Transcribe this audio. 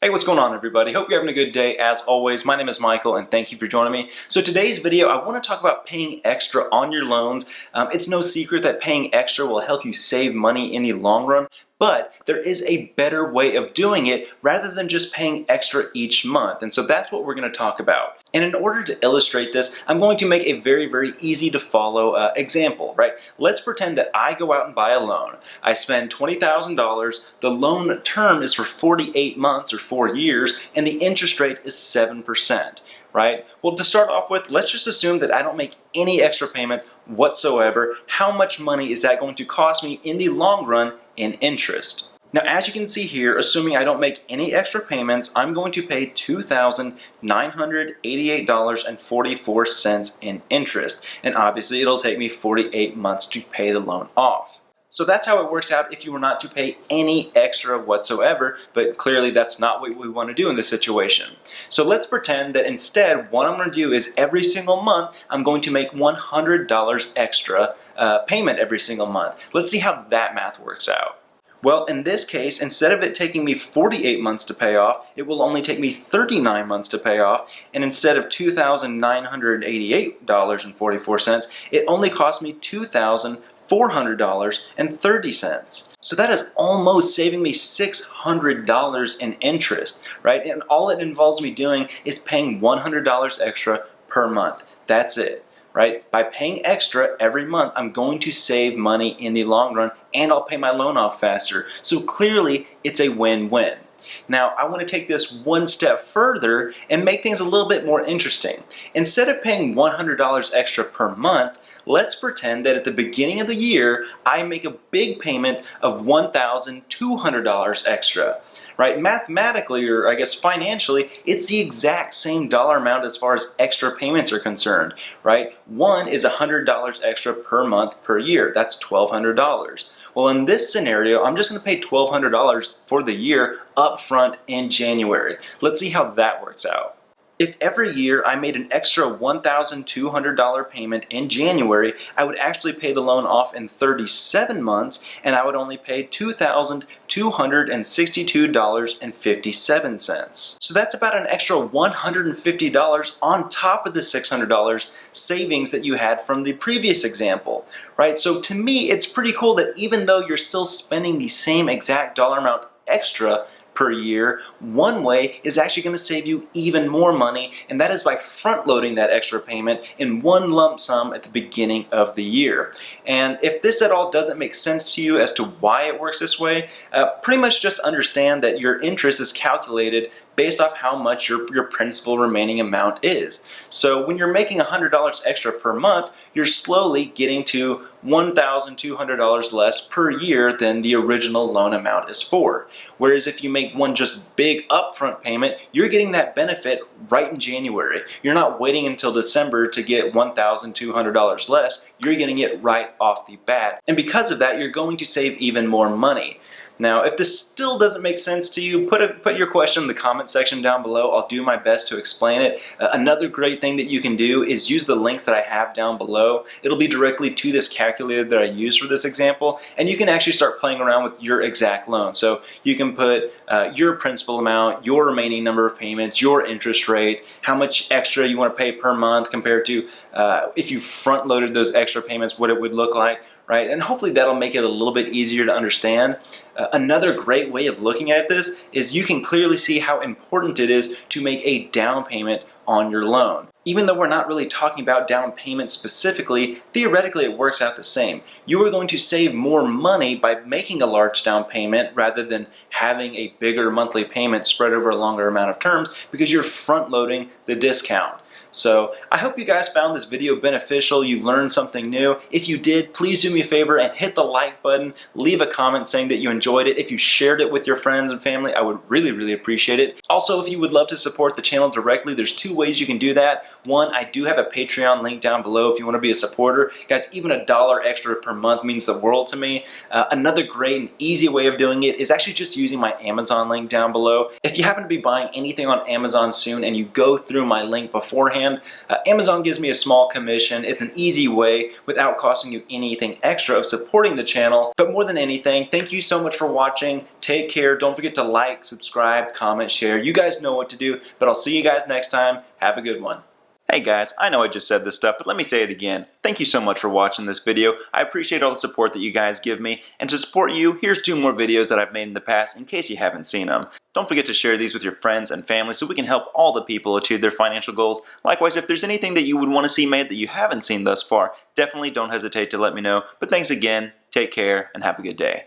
Hey, what's going on, everybody? Hope you're having a good day. As always, my name is Michael and thank you for joining me. So today's video, I want to talk about paying extra on your loans. It's no secret that paying extra will help you save money in the long run, but there is a better way of doing it rather than just paying extra each month. And so that's what we're going to talk about. And in order to illustrate this, I'm going to make a very easy to follow example, right? Let's pretend that I go out and buy a loan. I spend $20,000. The loan term is for 48 months or 4 years, and the interest rate is 7%. Right? Well, to start off with, let's just assume that I don't make any extra payments whatsoever. How much money is that going to cost me in the long run in interest? Now, as you can see here, assuming I don't make any extra payments, I'm going to pay $2,988.44 in interest. And obviously, it'll take me 48 months to pay the loan off. So that's how it works out if you were not to pay any extra whatsoever, but clearly that's not what we want to do in this situation. So let's pretend that instead what I'm going to do is every single month I'm going to make $100 extra payment every single month. Let's see how that math works out. Well, in this case, instead of it taking me 48 months to pay off, it will only take me 39 months to pay off, and instead of $2,988.44, it only cost me $2,400.30. So that is almost saving me $600 in interest, right? And all it involves me doing is paying $100 extra per month. That's it, right? By paying extra every month, I'm going to save money in the long run, and I'll pay my loan off faster. So clearly, it's a win-win. Now, I want to take this one step further and make things a little bit more interesting. Instead of paying $100 extra per month, let's pretend that at the beginning of the year, I make a big payment of $1,200 extra. Right? Mathematically, or I guess financially, it's the exact same dollar amount as far as extra payments are concerned. Right? One is $100 extra per month per year. That's $1,200. Well, in this scenario, I'm just going to pay $1,200 for the year up front in January. Let's see how that works out. If every year I made an extra $1,200 payment in January, I would actually pay the loan off in 37 months, and I would only pay $2,262.57. So that's about an extra $150 on top of the $600 savings that you had from the previous example, right? So to me, it's pretty cool that even though you're still spending the same exact dollar amount extra per year, one way is actually going to save you even more money, and that is by front loading that extra payment in one lump sum at the beginning of the year. And if this at all doesn't make sense to you as to why it works this way, pretty much just understand that your interest is calculated based off how much your principal remaining amount is. So when you're making $100 extra per month, you're slowly getting to $1,200 less per year than the original loan amount is for. Whereas if you make one just big upfront payment, you're getting that benefit right in January. You're not waiting until December to get $1,200 less. You're getting it right off the bat. And because of that, you're going to save even more money. Now, if this still doesn't make sense to you, put your question in the comment section down below. I'll do my best to explain it. Another great thing that you can do is use the links that I have down below. It'll be directly to this calculator that I use for this example, and you can actually start playing around with your exact loan. So you can put your principal amount, your remaining number of payments, your interest rate, how much extra you want to pay per month compared to if you front loaded those extra payments, what it would look like. Right? And hopefully that'll make it a little bit easier to understand. Another great way of looking at this is you can clearly see how important it is to make a down payment on your loan. Even though we're not really talking about down payment specifically, theoretically it works out the same. You are going to save more money by making a large down payment rather than having a bigger monthly payment spread over a longer amount of terms because you're front loading the discount. So I hope you guys found this video beneficial, you learned something new. If you did, please do me a favor and hit the like button, leave a comment saying that you enjoyed it. If you shared it with your friends and family, I would really appreciate it. Also, if you would love to support the channel directly, there's two ways you can do that. One, I do have a Patreon link down below if you want to be a supporter. Guys, even $1 extra per month means the world to me. Another great and easy way of doing it is actually just using my Amazon link down below. If you happen to be buying anything on Amazon soon and you go through my link beforehand, beforehand. Amazon gives me a small commission. It's an easy way without costing you anything extra of supporting the channel. But more than anything, thank you so much for watching. Take care. Don't forget to like, subscribe, comment, share. You guys know what to do, but I'll see you guys next time. Have a good one. Hey guys, I know I just said this stuff, but let me say it again. Thank you so much for watching this video. I appreciate all the support that you guys give me. And to support you, here's 2 more videos that I've made in the past in case you haven't seen them. Don't forget to share these with your friends and family so we can help all the people achieve their financial goals. Likewise, if there's anything that you would want to see made that you haven't seen thus far, definitely don't hesitate to let me know. But thanks again, take care, and have a good day.